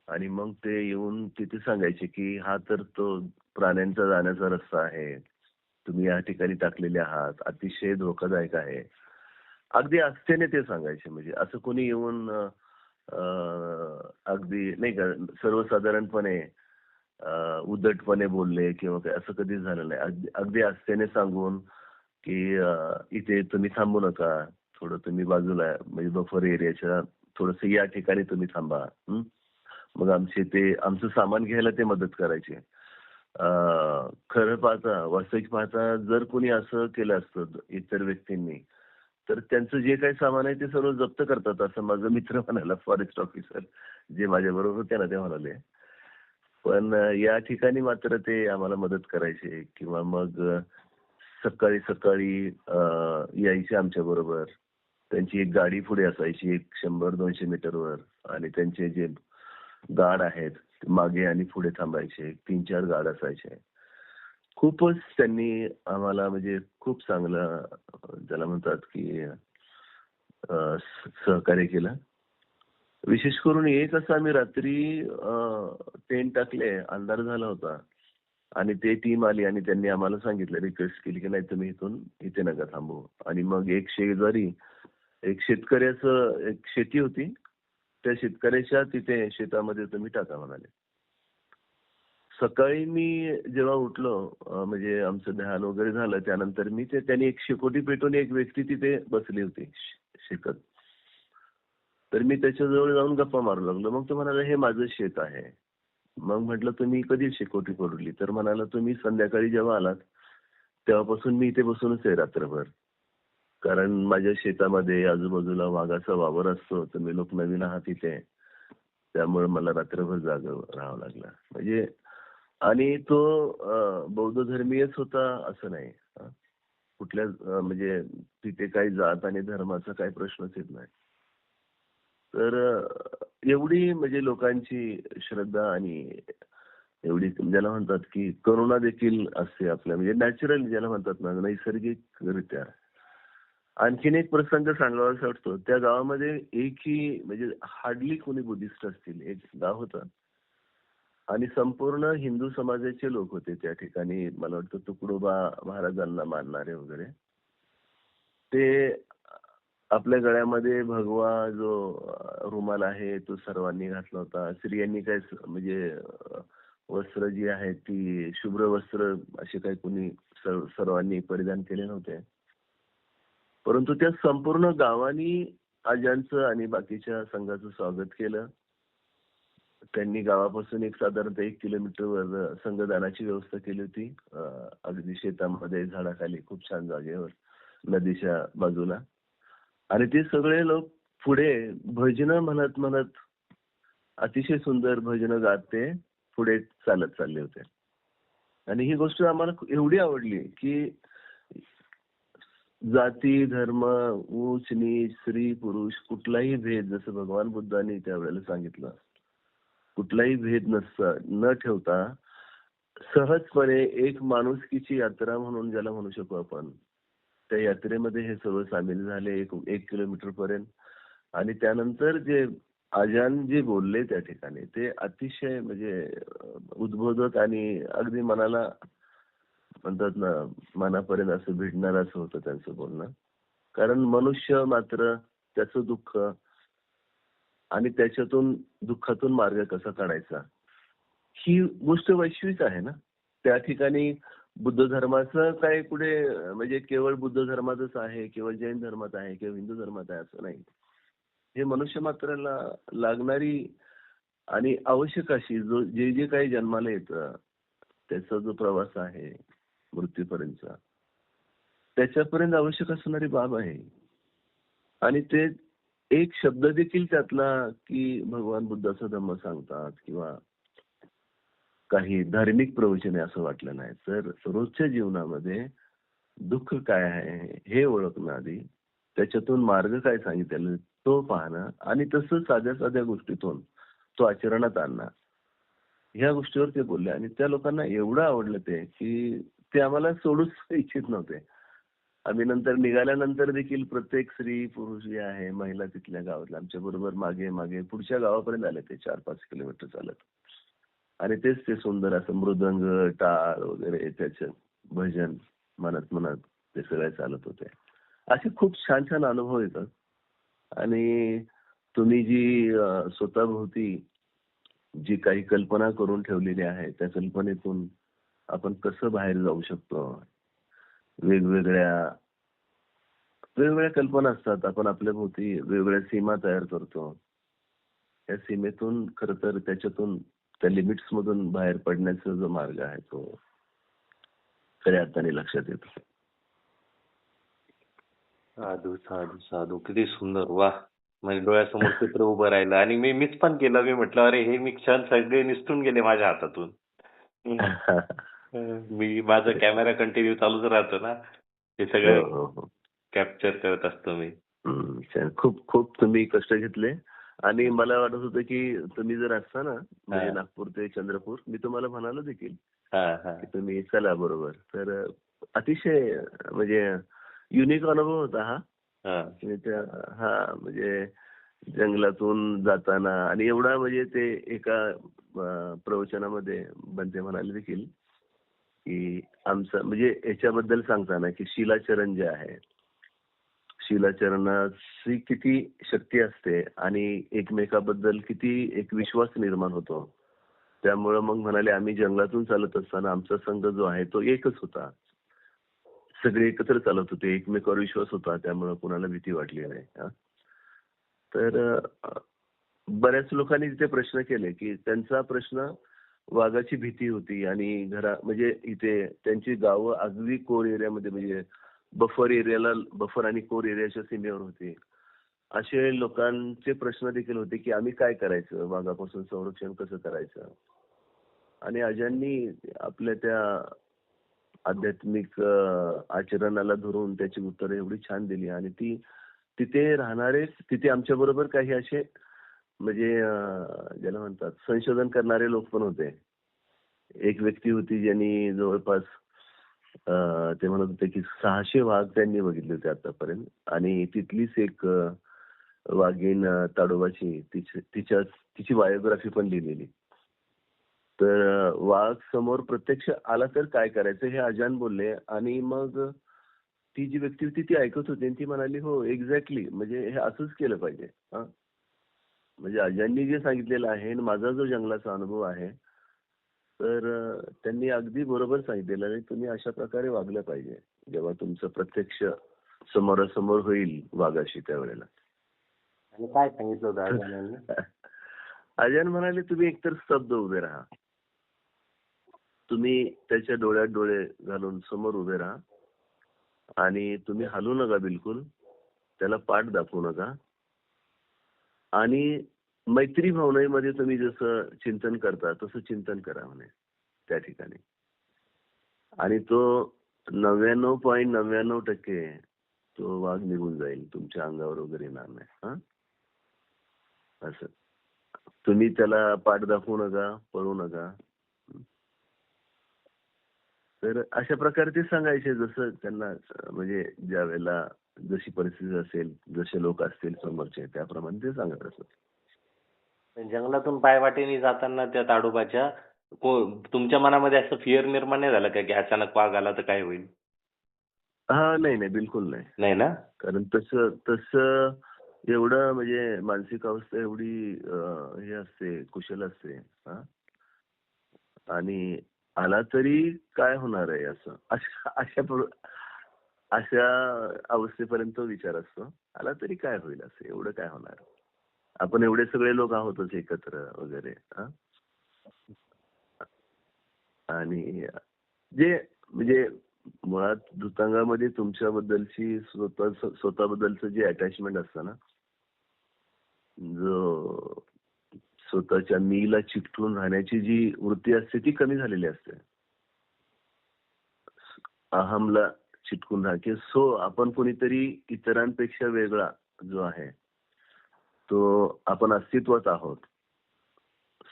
आणि मग ते येऊन तिथे सांगायचे की हा तर तो प्राण्यांचा जाण्याचा रस्ता आहे, तुम्ही या ठिकाणी टाकलेले आहात, अतिशय धोकादायक आहे. अगदी आस्थेने ते सांगायचे. म्हणजे असं कोणी येऊन अगदी नाही का सर्वसाधारणपणे उद्धटपणे बोलले किंवा काय असं कधीच झालं नाही. अगदी आस्थेने सांगून की इथे तुम्ही थांबू नका, थोडं तुम्ही बाजूला म्हणजे बफर एरियाच्या थोडंसं या ठिकाणी तुम्ही थांबा. मग आमचं सामान घ्यायला ते मदत करायचे. खरं पाहता वास्तविक पाहता जर कोणी असं केलं असतं इतर व्यक्तींनी तर त्यांचं जे काही सामान आहे ते सर्व जप्त करतात असं माझा मित्र म्हणाला, फॉरेस्ट ऑफिसर जे माझ्या बरोबर होते ना ते म्हणाले. पण या ठिकाणी मात्र ते आम्हाला मदत करायचे किंवा मग सकाळी सकाळी यायचे आमच्या बरोबर. त्यांची एक गाडी पुढे असायची 100-200 मीटरवर आणि त्यांचे जे गार्ड आहेत मागे आणि पुढे थांबायचे. 3-4 गार्ड असायचे. खूपच त्यांनी आम्हाला म्हणजे खूप चांगलं ज्याला म्हणतात की सहकार्य केलं. विशेष करून एक असं आम्ही रात्री टेंट टाकले, अंधार झाला होता आणि ते टीम आली आणि त्यांनी आम्हाला सांगितलं, रिक्वेस्ट केली की नाही तुम्ही इथे नका थांबू. आणि मग एक शेजारी एक शेतकऱ्याचं एक शेती होती, त्या शेतकऱ्याच्या तिथे शेतामध्ये तुम्ही टाका म्हणाले. सकाळी मी जेव्हा उठलो म्हणजे आमचं ध्यान वगैरे झालं त्यानंतर त्यांनी एक शेकोटी पेटून एक व्यक्ती तिथे बसली होती शेतात. तर मी त्याच्याजवळ जाऊन गप्पा मारू लागलो. मग तो म्हणाला हे माझं शेत आहे. मग म्हटलं तुम्ही कधी शेकोटी पेटवली? तर म्हणाला तुम्ही संध्याकाळी जेव्हा आलात तेव्हापासून मी इथे बसूनच आहे रात्रभर. कारण माझ्या शेतामध्ये आजूबाजूला वाघाचा वावर असतो, तुम्ही लोक नवीन आहात इथे, त्यामुळे मला रात्रभर जागं राहावं लागलं. म्हणजे आणि तो बौद्ध धर्मीयच होता असं नाही. कुठल्या म्हणजे तिथे काही जात आणि धर्माचा काही प्रश्नच येत नाही. तर एवढी म्हणजे लोकांची श्रद्धा आणि एवढी ज्याला म्हणतात की करुणा देखील असते आपल्या म्हणजे नॅचरल ज्याला म्हणतात ना नैसर्गिकरित्या. आणखीन एक प्रसंग सांगावासा वाटतो. त्या गावामध्ये एकही म्हणजे हार्डली कोणी बुद्धिस्ट असतील. एक गाव होतं आणि संपूर्ण हिंदू समाजाचे लोक होते त्या ठिकाणी. मला वाटतं तुकडोबा महाराजांना मानणारे वगैरे. ते आपल्या गळ्यामध्ये भगवा जो रुमाल आहे तो सर्वांनी घातला होता. स्त्रियांनी काय म्हणजे वस्त्र जी आहेत ती शुभ्र वस्त्र असे काही कोणी सर्वांनी परिधान केले नव्हते. परंतु त्या संपूर्ण गावानी आजांचं आणि बाकीच्या संघाचं स्वागत केलं. त्यांनी गावापासून एक साधारणतः 1 किलोमीटरवर संघदानाची व्यवस्था केली होती. अगदी शेतामध्ये झाडाखाली खूप छान जागेवर नदीच्या बाजूला. आणि ते सगळे लोक पुढे भजनं म्हणत म्हणत अतिशय सुंदर भजनं गात ते पुढे चालत चालले होते. आणि ही गोष्ट आम्हाला एवढी आवडली की जाती धर्म उच्च नीच स्त्री पुरुष कुठलाही भेद जसं भगवान बुद्धांनी त्यावेळेला सांगितलं कुठलाही भेद न ठेवता सहजपणे एक माणुसकीची यात्रा म्हणून ज्याला म्हणू शकू आपण त्या यात्रेमध्ये हे सर्व सामील झाले 1 किलोमीटर पर्यंत. आणि त्यानंतर जे आजान जे बोलले त्या ठिकाणी ते अतिशय म्हणजे उद्बोधक आणि अगदी मनाला म्हणतात ना मनापर्यंत असं भिडणार असं होतं त्यांचं बोलणं. कारण मनुष्य मात्र त्याचं दुःख आणि त्याच्यातून दुःखातून मार्ग कसा काढायचा ही गोष्ट वैश्विक आहे ना. त्या ठिकाणी बुद्ध धर्माचं काय पुढे म्हणजे केवळ बुद्ध धर्मातच आहे, केवळ जैन धर्मात आहे किंवा हिंदू धर्मात आहे असं नाही. हे मनुष्य मात्राला लागणारी आणि आवश्यक अशी जे जे काही जन्माला येतं त्याचा जो प्रवास आहे मृत्यूपर्यंतचा त्याच्यापर्यंत आवश्यक असणारी बाब आहे. आणि ते एक शब्द देखील त्यातला की भगवान बुद्धाचा धम्म सांगतात किंवा काही धार्मिक प्रवचने असं वाटलं नाही. तर रोजच्या जीवनामध्ये दुःख काय आहे हे ओळखणं आधी, त्याच्यातून मार्ग काय सांगितलेला तो पाहणं आणि तसं साध्या साध्या गोष्टीतून तो आचरणात आणणं. ह्या गोष्टीवर ते बोलले आणि त्या लोकांना एवढं आवडलं ते की ते आम्हाला सोडूच इच्छित नव्हते. आम्ही नंतर निघाल्यानंतर देखील प्रत्येक स्त्री पुरुष जे आहे महिला तिथल्या गावातल्या आमच्या बरोबर मागे मागे पुढच्या गावापर्यंत आले ते 4-5 किलोमीटर चालत. आणि तेच ते सुंदर असं मृदंग टाळ वगैरे त्याचं भजन म्हणत म्हणत ते सगळे चालत होते. असे खूप छान छान अनुभव येतात. आणि तुम्ही जी स्वतःभोवती जी काही कल्पना करून ठेवलेली आहे त्या कल्पनेतून आपण कसं बाहेर जाऊ शकतो. वेगवेगळ्या वेगवेगळ्या कल्पना असतात. आपण आपल्या भोवती वेगवेगळ्या सीमा तयार करतो. त्या सीमेतून खरं तर त्याच्यातून त्या लिमिट्स मधून बाहेर पडण्याचा जो मार्ग आहे तो खऱ्या अर्थाने लक्षात येतो. साधू साधू साधू किती सुंदर वा. म्हणजे डोळ्यासमोर चित्र उभं राहिलं आणि मीच पण केलं. मी म्हटलं अरे हे मी क्षण सगळे निसटून गेले माझ्या हातातून. मी माझा कॅमेरा कंटिन्यू चालूच राहतो ना. हे सगळं हो, हो. कॅप्चर करत असतो मी. छान. खूप खूप तुम्ही कष्ट घेतले आणि मला वाटत होतं की तुम्ही जर असता ना म्हणजे नागपूर ते चंद्रपूर मी तुम्हाला म्हणालो देखील की तुम्ही चला बरोबर. तर अतिशय म्हणजे युनिक अनुभव होता हा. म्हणजे जंगलातून जाताना आणि एवढा म्हणजे ते एका प्रवचनामध्ये बनते म्हणाले देखील की आमचं म्हणजे याच्याबद्दल सांगताना की शिलाचरण जे आहे शिलाचरणाची किती शक्ती असते आणि एकमेकाबद्दल किती एक विश्वास निर्माण होतो. त्यामुळं मग म्हणाले आम्ही जंगलातून चालत असताना आमचा संघ जो आहे तो एकच होता. सगळे एकत्र चालत होते. एकमेकावर विश्वास होता. त्यामुळे कुणाला भीती वाटली नाही. तर बऱ्याच लोकांनी तिथे प्रश्न केले की त्यांचा प्रश्न वाघाची भीती होती आणि म्हणजे इथे त्यांची गावं अगदी कोर एरियामध्ये म्हणजे बफर आणि कोर एरियाच्या सीमेवर होते. असे लोकांचे प्रश्न देखील होते की आम्ही काय करायचं, वाघापासून संरक्षण कसं करायचं. आणि अजांनी आपल्या त्या आध्यात्मिक आचरणाला धरून त्याची उत्तरं एवढी छान दिली आणि ती तिथे राहणारे तिथे आमच्या बरोबर काही असे म्हणजे ज्याला म्हणतात संशोधन करणारे लोक पण होते. एक व्यक्ती होती ज्यांनी जवळपास ते म्हणत होते की 600 वाघ त्यांनी बघितले होते आतापर्यंत आणि तिथलीच एक वाघीण ताडोबाची तिची बायोग्राफी पण लिहिलेली. तर वाघ समोर प्रत्यक्ष आला तर काय करायचं हे अजान बोलले आणि मग ती जी व्यक्ती होती ती ऐकत होती आणि ती म्हणाली हो एक्झॅक्टली म्हणजे हे असंच केलं पाहिजे. म्हणजे अजांनी जे सांगितलेलं आहे आणि माझा जो जंगलाचा अनुभव आहे तर त्यांनी अगदी बरोबर सांगितलेलं आहे. तुम्ही अशा प्रकारे वागलं पाहिजे जेव्हा तुमचं प्रत्यक्ष समोरासमोर होईल वाघाशी त्यावेळेला. आणि काय सांगितलं होतं अजानांनी? अजान म्हणाले तुम्ही एकतर स्तब्ध उभे राहा. तुम्ही त्याच्या डोळ्यात डोळे घालून समोर उभे राहा आणि तुम्ही हलू नका बिलकुल. त्याला पाठ दाखवू नका आणि मैत्री भावनेमध्ये तुम्ही जसं चिंतन करता तसं चिंतन करा म्हणे त्या ठिकाणी. आणि तो 99.99% तो वाघ निघून जाईल. तुमच्या अंगावर वगैरे येणार नाही. असं तुम्ही त्याला पाठ दाखवू नका, पळू नका. तर अशा प्रकारे ते सांगायचे जसं त्यांना म्हणजे ज्या वेळेला जशी परिस्थिती असेल जसे लोक असतील समोरचे त्याप्रमाणे ते सांगत असत. जंगलातून पायवाटेने जाताना त्या ताडोबाच्या तुमच्या मनामध्ये असं फिअर निर्माण नाही झालं का की अचानक वाघ आला तर काय होईल? हा, नाही नाही, बिलकुल नाही. नाही ना? कारण तसं तसं एवढं म्हणजे मानसिक अवस्था एवढी हे असते, कुशल असते. हा. आणि आला तरी काय होणार आहे असं अशा अशा अशा अवस्थेपर्यंत विचार असतो. आला तरी काय होईल, असं एवढं काय होणार. आपण एवढे सगळे लोक आहोतच एकत्र वगैरे. हा. आणि जे म्हणजे मुळात धुतांगामध्ये तुमच्याबद्दलची स्वतःबद्दलचं जे अटॅचमेंट असतं ना, जो स्वतःच्या मीला चिकटून राहण्याची जी वृत्ती असते ती कमी झालेली असते. अहमला चिटकून राहा की आपण कोणीतरी इतरांपेक्षा वेगळा जो आहे तो आपण अस्तित्वात आहोत.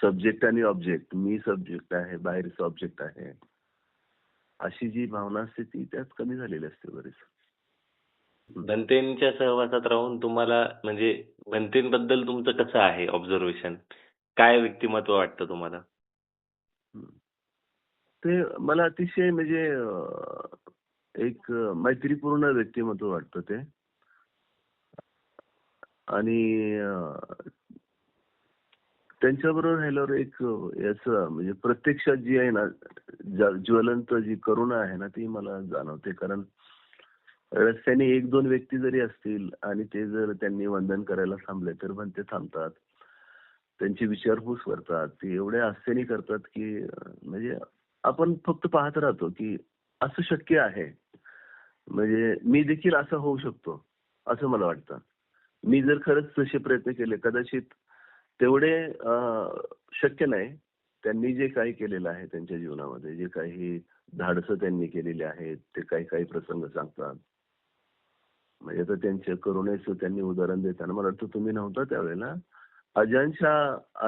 सब्जेक्ट आणि ऑब्जेक्ट, मी सब्जेक्ट आहे, बाहेरचं ऑब्जेक्ट आहे, अशी जी भावना असते ती त्यात कमी झालेली असते बरीच. भंतेंच्या सहवासात राहून तुम्हाला म्हणजे भंतेंबद्दल तुमचं कसं आहे ऑब्झर्वेशन? काय व्यक्तिमत्व वाटतं तुम्हाला? हम्म. ते मला अतिशय म्हणजे एक मैत्रीपूर्ण व्यक्तिमत्व वाटतं ते. आणि त्यांच्याबरोबर राहिल्यावर एक याचं म्हणजे प्रत्यक्षात जी आहे ना, ज्वलंत जी करुणा आहे ना, ती मला जाणवते. कारण रस्त्याने एक दोन व्यक्ती जरी असतील आणि ते जर त्यांनी वंदन करायला थांबले तर पण ते थांबतात, त्यांची विचारपूस करतात, ते एवढ्या आस्थेने करतात की म्हणजे आपण फक्त पाहत राहतो की असं शक्य आहे. म्हणजे मी देखील असं होऊ शकतो असं मला वाटतं. मी जर खरंच तसे प्रयत्न केले कदाचित तेवढे शक्य नाही. त्यांनी जे काही केलेलं आहे त्यांच्या जीवनामध्ये, जे काही धाडसं त्यांनी केलेली आहेत, ते काही काही प्रसंग सांगतात. म्हणजे आता त्यांच्या करुणेचं त्यांनी उदाहरण देताना मला वाटतं तुम्ही नव्हता त्यावेळेला. अजानच्या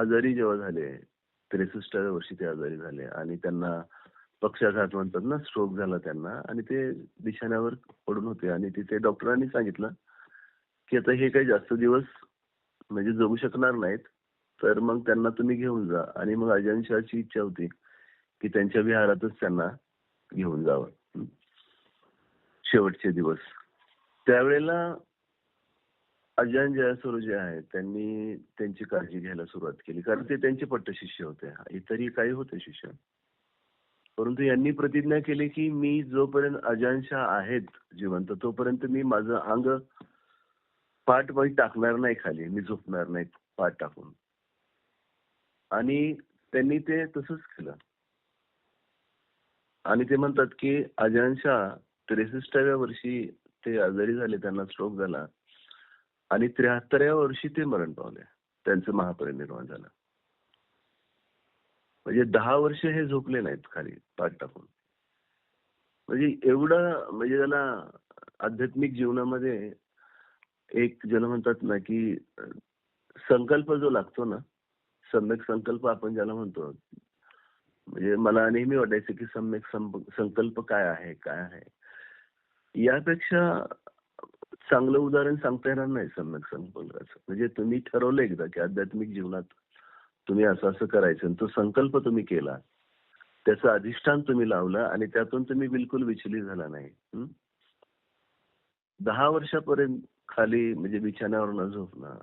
आजारी जेव्हा झाले, 63व्या वर्षी ते आजारी झाले आणि त्यांना पक्षाघात म्हणतात ना, स्ट्रोक झाला त्यांना आणि ते बिछाण्यावर पडून होते आणि तिथे डॉक्टरांनी सांगितलं की आता हे काही जास्त दिवस म्हणजे जगू शकणार नाहीत. तर मग त्यांना तुम्ही घेऊन जा. आणि मग अजानशाहची इच्छा होती की त्यांच्या विहारातच त्यांना घेऊन जावं शेवटचे दिवस. त्यावेळेला अजान जयासुरू जे आहेत त्यांनी त्यांची काळजी घ्यायला सुरुवात केली. कारण ते त्यांचे पट्टशिष्य होते. इतरही काही होते शिष्य. परंतु यांनी प्रतिज्ञा केली की मी जोपर्यंत अजानशाह आहेत जिवंत तोपर्यंत मी माझं अंग पाठ टाकणार नाही खाली. मी झोपणार नाही पाठ टाकून. आणि त्यांनी ते तसंच केलं. आणि ते म्हणतात की अजानशाह 63व्या वर्षी ते आजारी झाले, त्यांना स्ट्रोक झाला आणि 73व्या वर्षी ते मरण पावले. त्यांचं महापरिनिर्वाण झालं. म्हणजे 10 वर्ष हे झोपले नाहीत खाली पाठ टाकून. म्हणजे एवढं म्हणजे त्याला आध्यात्मिक जीवनामध्ये एक ज्याला म्हणतात ना की संकल्प जो लागतो ना, सम्यक संकल्प आपण ज्याला म्हणतो. म्हणजे मला नेहमी वाटायचं की सम्यक संकल्प काय आहे, काय आहे. यापेक्षा चांगलं उदाहरण सांगता येणार नाही सम्यक संकल्पाचं. म्हणजे तुम्ही ठरवलं एकदा की आध्यात्मिक जीवनात तुम्ही असं असं करायचं आणि तो संकल्प तुम्ही केला, त्याचं अधिष्ठान तुम्ही लावलं आणि त्यातून तुम्ही बिलकुल विचलित झाला नाही. 10 वर्षापर्यंत खाली म्हणजे बिछाण्यावर न झोपणं,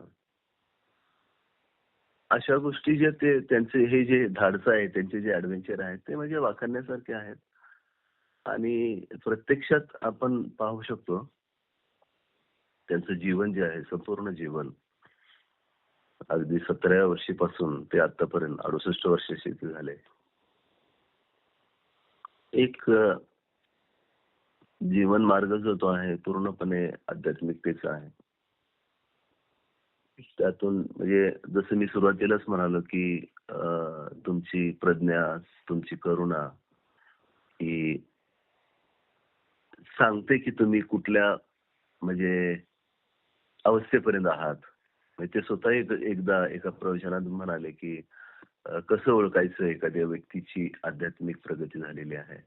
अशा गोष्टी जे ते त्यांचे हे जे धाडसं आहे, त्यांचे जे ऍडव्हेंचर आहेत ते म्हणजे वाखाणण्यासारखे आहेत. आणि प्रत्यक्षात आपण पाहू शकतो त्यांचं जीवन जे आहे, संपूर्ण जीवन अगदी 17व्या वर्षीपासून ते आतापर्यंत 68 वर्षाचे ते झाले. एक जीवन मार्ग जो तो आहे पूर्णपणे आध्यात्मिकतेचा आहे. त्यातून म्हणजे जसं मी सुरुवातीलाच म्हणालो की तुमची प्रज्ञा, तुमची करुणा ही सांगते की तुम्ही कुठल्या म्हणजे अवस्थेपर्यंत आहात. म्हणजे ते स्वतः एकदा एका प्रवचनात म्हणाले की कसं ओळखायचं एखाद्या व्यक्तीची आध्यात्मिक प्रगती झालेली आहे.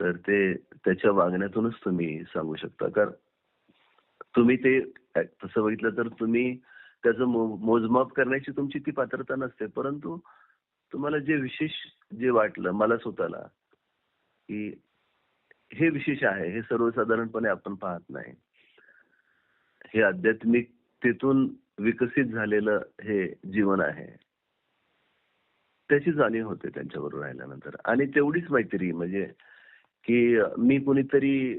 तर ते त्याच्या वागण्यातूनच तुम्ही सांगू शकता. कारण तुम्ही ते तसं बघितलं तर तुम्ही त्याचं मोजमाप करण्याची तुमची ती पात्रता नसते, परंतु तुम्हाला जे विशेष जे वाटलं मला स्वतःला की हे विशेष आहे, हे सर्वसाधारणपणे आपण पाहत नाही, हे आध्यात्मिकतेतून विकसित झालेलं हे जीवन आहे, त्याची जाणीव होते त्यांच्याबरोबर राहिल्यानंतर. आणि तेवढीच मैत्री, म्हणजे की मी कुणीतरी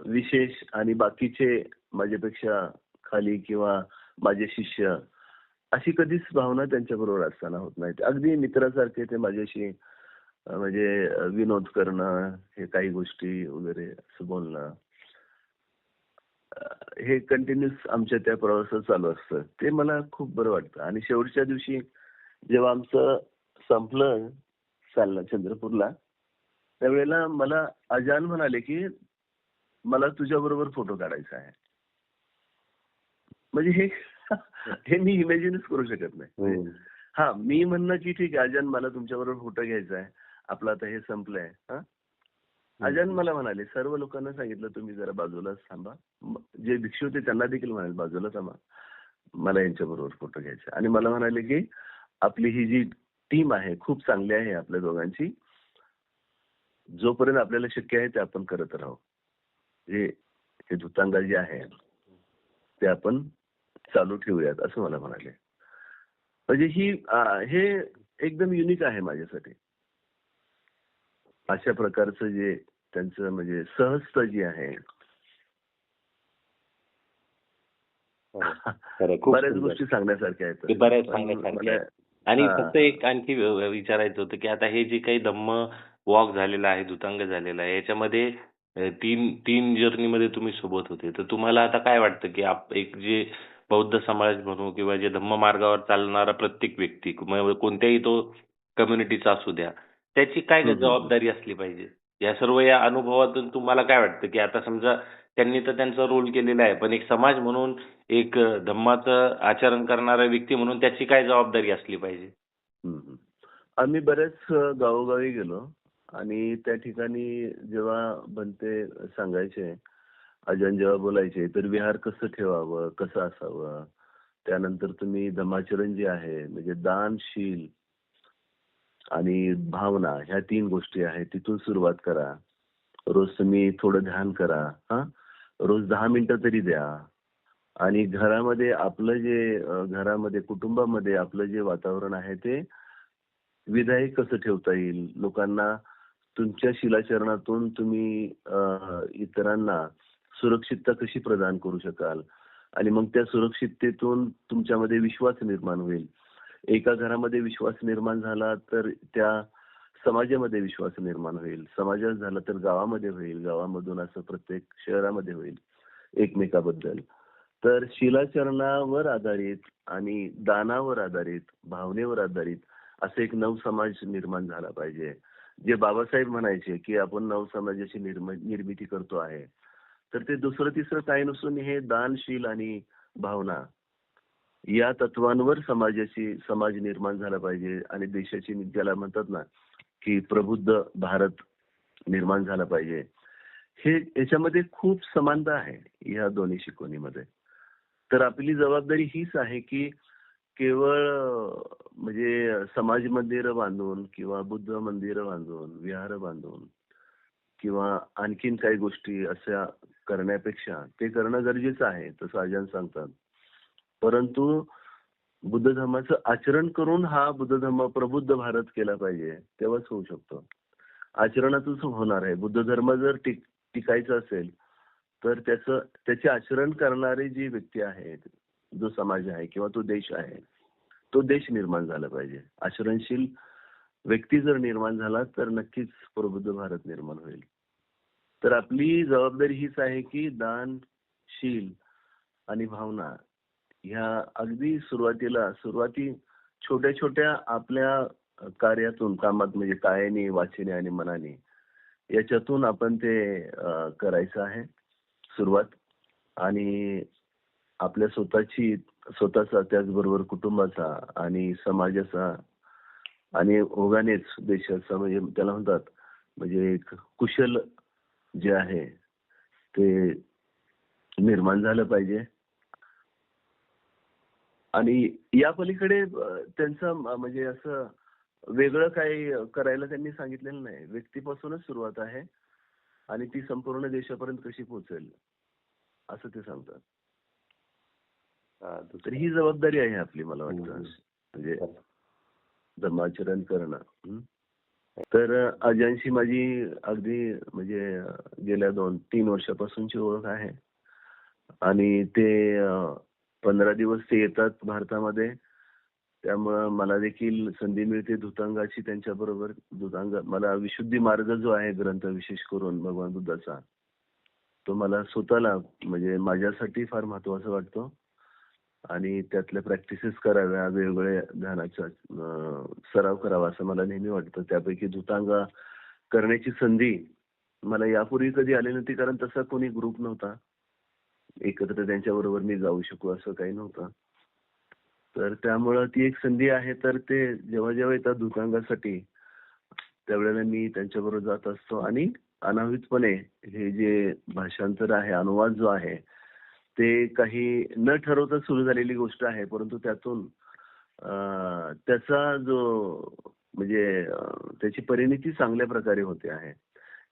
विशेष आणि बाकीचे माझ्यापेक्षा खाली किंवा माझे शिष्य, अशी कधीच भावना त्यांच्याबरोबर असताना होत नाही. अगदी मित्रासारखे ते माझ्याशी म्हणजे विनोद करणं, हे काही गोष्टी वगैरे असं बोलणं, हे कंटिन्यूस आमच्या त्या प्रवासात चालू असतं. ते मला खूप बरं वाटतं. आणि शेवटच्या दिवशी जेव्हा आमचं संपलं चालणं चंद्रपूरला, त्यावेळेला मला अजान म्हणाले की मला तुझ्याबरोबर फोटो काढायचा आहे. म्हणजे हे हे मी इमॅजिनच करू शकत नाही. हा, मी म्हणणं की ठीक आहे अजान, मला तुमच्याबरोबर फोटो घ्यायचा आहे, आपलं आता हे संपलंय. अजान मला म्हणाले, सर्व लोकांना सांगितलं तुम्ही जरा बाजूलाच थांबा. जे भिक्षू होते त्यांना देखील म्हणाले बाजूला थांबा, मला यांच्याबरोबर फोटो घ्यायचा. आणि मला म्हणाले की आपली ही जी टीम आहे खूप चांगली आहे आपल्या दोघांची, जोपर्यंत आपल्याला शक्य आहे ते आपण करत राहू. हे धुतांगा जे आहे ते आपण चालू ठेवूयात असं मला म्हणाले. म्हणजे हे एकदम युनिक आहे माझ्यासाठी. अशा प्रकारचं जे त्यांचं म्हणजे सहजता जी आहे, बऱ्याच गोष्टी सांगण्यासारख्या आहेत. ते बऱ्याच सांगण्यासारख्या आहेत. आणि फक्त एक आणखी विचारायचं होतं की आता हे जे काही धम्म वॉक झालेला आहे, धुतांग झालेला आहे, याच्यामध्ये तीन जर्नीमध्ये तुम्ही सोबत होते, तर तुम्हाला आता काय वाटतं की एक जे बौद्ध समाज म्हणू किंवा जे धम्म मार्गावर चालणारा प्रत्येक व्यक्ती कोणत्याही तो कम्युनिटीचा असू द्या, त्याची काय जबाबदारी असली पाहिजे? या अनुभवातून तुम्हाला काय वाटतं की आता समजा त्यांनी तर त्यांचा रोल केलेला आहे, पण एक समाज म्हणून, एक धम्माचं आचरण करणारा व्यक्ती म्हणून त्याची काय जबाबदारी असली पाहिजे? आम्ही बरेच गावोगावी गेलो आणि त्या ठिकाणी जेव्हा भंते सांगायचे, अजान जेव्हा बोलायचे, तर विहार कसं ठेवावं, कसं असावं, त्यानंतर तुम्ही धम्माचरण जे आहे म्हणजे दानशील आणि भावना, ह्या 3 गोष्टी आहेत, तिथून सुरुवात करा. रोज तुम्ही थोडं ध्यान करा, रोज 10 मिनिटं तरी द्या. आणि घरामध्ये आपलं जे घरामध्ये कुटुंबामध्ये आपलं जे वातावरण आहे ते विधायक कसं ठेवता येईल, लोकांना तुमच्या शिलाचरणातून तुम्ही इतरांना सुरक्षितता कशी प्रदान करू शकाल, आणि मग त्या सुरक्षिततेतून तुमच्यामध्ये विश्वास निर्माण होईल. एका घरामध्ये विश्वास निर्माण झाला तर त्या समाजामध्ये विश्वास निर्माण होईल, समाजात झाला तर गावामध्ये होईल, गावामधून असं प्रत्येक शहरामध्ये होईल एकमेकाबद्दल. तर शिलाचरणावर आधारित आणि दानावर आधारित, भावनेवर आधारित असं एक नवसमाज निर्माण झाला पाहिजे. जे बाबासाहेब म्हणायचे की आपण नवसमाजाची निर्मिती करतो आहे, तर ते दुसरं तिसरं काही नसून हे दानशील आणि भावना या तत्वांवर समाज निर्माण झाला पाहिजे. आणि देशाची, ज्याला म्हणतात ना की प्रबुद्ध भारत निर्माण झाला पाहिजे. हे याच्यामध्ये खूप समानता आहे या दोन्ही शिकवणीमध्ये. तर आपली जबाबदारी हीच आहे की केवळ म्हणजे समाज मंदिर बांधून किंवा बुद्ध मंदिर बांधून, विहार बांधून किंवा आणखीन काही गोष्टी अशा करण्यापेक्षा ते करणं गरजेचं आहे, तसं अजान सांगतात. परंतु बुद्ध धर्माचं आचरण करून हा बुद्ध धर्म प्रबुद्ध भारत केला पाहिजे, तेव्हाच होऊ शकतो. आचरणातूनच होणार आहे. बुद्ध धर्म जर टिकायचा असेल तर त्याचे आचरण करणारी जी व्यक्ती आहे, जो समाज आहे किंवा तो देश आहे, तो देश निर्माण झाला पाहिजे. आचरणशील व्यक्ती जर निर्माण झाला तर नक्कीच प्रबुद्ध भारत निर्माण होईल. तर आपली जबाबदारी हीच आहे की दानशील आणि भावना ह्या अगदी सुरुवाती छोट्या छोट्या आपल्या कार्यातून, कामात, म्हणजे कायाने, वाचेने आणि मनाने, याच्यातून आपण ते करायचं आहे सुरुवात. आणि आपल्या स्वतःचा त्याचबरोबर कुटुंबाचा आणि समाजाचा आणि ओघानेच देशाचा, म्हणजे त्याला म्हणतात म्हणजे एक कुशल जे आहे ते निर्माण झालं पाहिजे. आणि या पलीकडे त्यांचं म्हणजे असं वेगळं काही करायला त्यांनी सांगितलेलं नाही. व्यक्तीपासूनच सुरुवात आहे आणि ती संपूर्ण देशापर्यंत कशी पोहोचेल असं ते सांगतात. तर ही जबाबदारी आहे आपली, मला वाटतं. म्हणजे धर्माचरण करणं. तर अजांशी माझी अगदी म्हणजे गेल्या 2-3 वर्षापासूनची ओळख आहे. आणि ते 15 दिवस ते येतात भारतामध्ये. त्यामुळं मला देखील संधी मिळते धुतांगाची त्यांच्याबरोबर. धुतांग मला विशुद्धी मार्ग जो आहे ग्रंथ विशेष करून भगवान बुद्धाचा, तो मला स्वतःला म्हणजे माझ्यासाठी फार महत्वाचा वाटतो. आणि त्यातल्या प्रॅक्टिसेस कराव्या, वेगवेगळ्या ध्यानाचा सराव करावा असं मला नेहमी वाटतं. त्यापैकी धुतांगा करण्याची संधी मला यापूर्वी कधी आली नव्हती, कारण तसा कोणी ग्रुप नव्हता. एकत्र त्यांच्याबरोबर मी जाऊ शकू असं काही नव्हतं. तर त्यामुळं ती एक संधी आहे. तर ते जेव्हा जेव्हा येतात धुतांगासाठी त्यावेळेला मी त्यांच्याबरोबर जात असतो आणि अनाहूतपणे हे जे भाषांतर आहे, अनुवाद जो आहे, ते काही न ठरवता सुरू झालेली गोष्ट आहे. परंतु त्यातून त्याचा जो म्हणजे त्याची परिणिती चांगल्या प्रकारे होते आहे.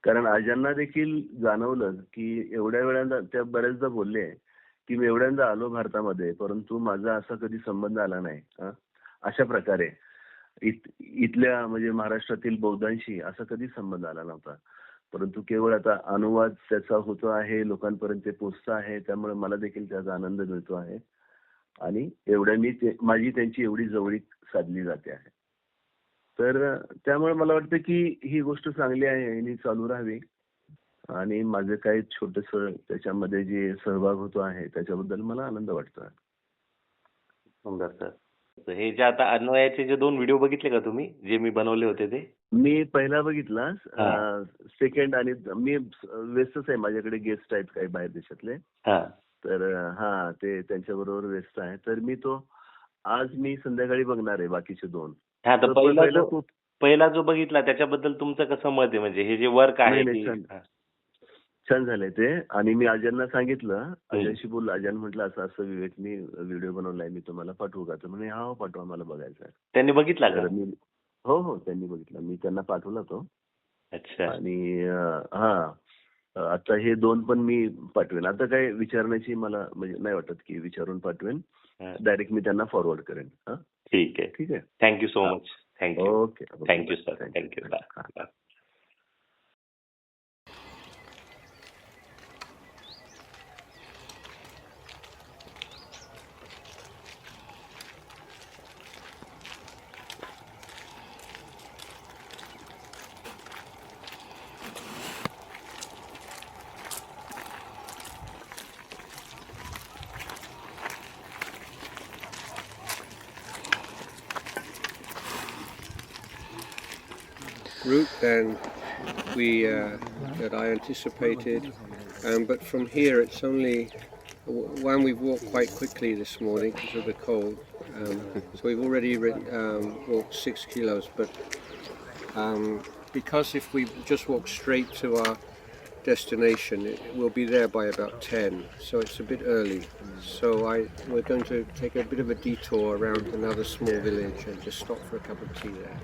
कारण आजांना देखील जाणवलं की एवढ्या वेळांदा त्या बऱ्याचदा बोलले की मी एवढ्यांदा आलो भारतामध्ये, परंतु माझा असा कधी संबंध आला नाही. अशा प्रकारे इथल्या म्हणजे महाराष्ट्रातील बौद्धांशी असा कधी संबंध आला नव्हता. परंतु केवळ आता अनुवाद त्याचा होतो आहे, लोकांपर्यंत ते पोचतं आहे. त्यामुळे मला देखील त्याचा आनंद मिळतो आहे. आणि एवढ्यांनी माझी त्यांची एवढी जवळीक साधली जाते आहे. तर त्यामुळे मला वाटतं की ही गोष्ट चांगली आहे आणि चालू राहावी. आणि माझं काही छोटंसं त्याच्यामध्ये जे सहभाग होतो आहे त्याच्याबद्दल मला आनंद वाटतो. सुंदर सर. तर हे जे आता अन्वयाचे जे 2 व्हिडिओ बघितले का तुम्ही, जे मी बनवले होते ते? मी पहिला बघितला. हां. सेकंड आणि मी व्यस्तच आहे, माझ्याकडे गेस्ट आहेत काही बाहेर देशातले. हां. तर ते त्यांच्याबरोबर व्यस्त आहे. तर आज मी संध्याकाळी बघणार आहे बाकीचे 2. हां, तर पहिला खूप पहिला जो बघितला त्याच्याबद्दल तुमचं कसं मत आहे, म्हणजे हे जे वर्क आहे नाही, की छान छान झालंय ते. आणि मी अजयला सांगितलं, अजयशी बोललो. अजयन म्हटलं असं असं विवेकनी व्हिडिओ बनवलाय, मी तुम्हाला पाठवू का? तर म्हणे हा हो पाठवा, मला बघायचा आहे. त्यांनी बघितला का? तर मी हो त्यांनी बघितला. मी त्यांना पाठवला तो. अच्छा. आणि आता हे 2 पण मी पाठवेन. आता काय विचारण्याची मला म्हणजे नाही वाटत की विचारून पाठवेन. डायरेक्ट मी त्यांना फॉरवर्ड करेन. ठीक आहे. ठीक आहे. Thank you so much. Thank you. Okay. Thank you sir. Thank you. Bye. Route than that I anticipated, but from here it's only one. We've walked quite quickly this morning because of the cold, so we've already walked 6 kilos. But because if we just walk straight to our destination, we'll be there by about 10, so it's a bit early. So we're going to take a bit of a detour around another small village and just stop for a cup of tea there.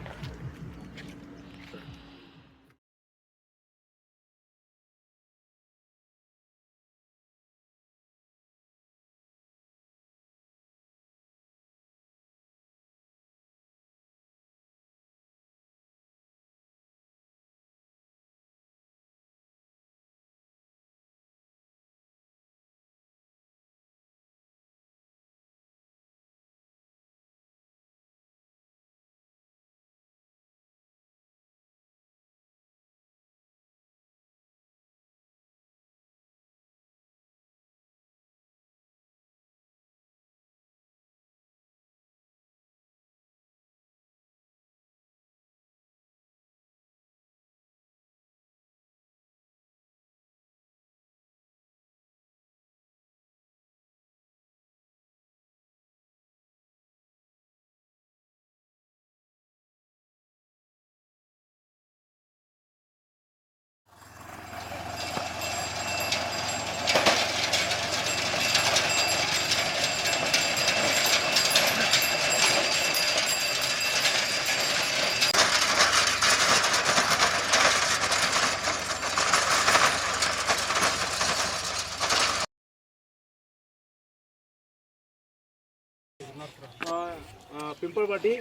Pimpalpati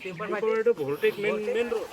Bhortek main road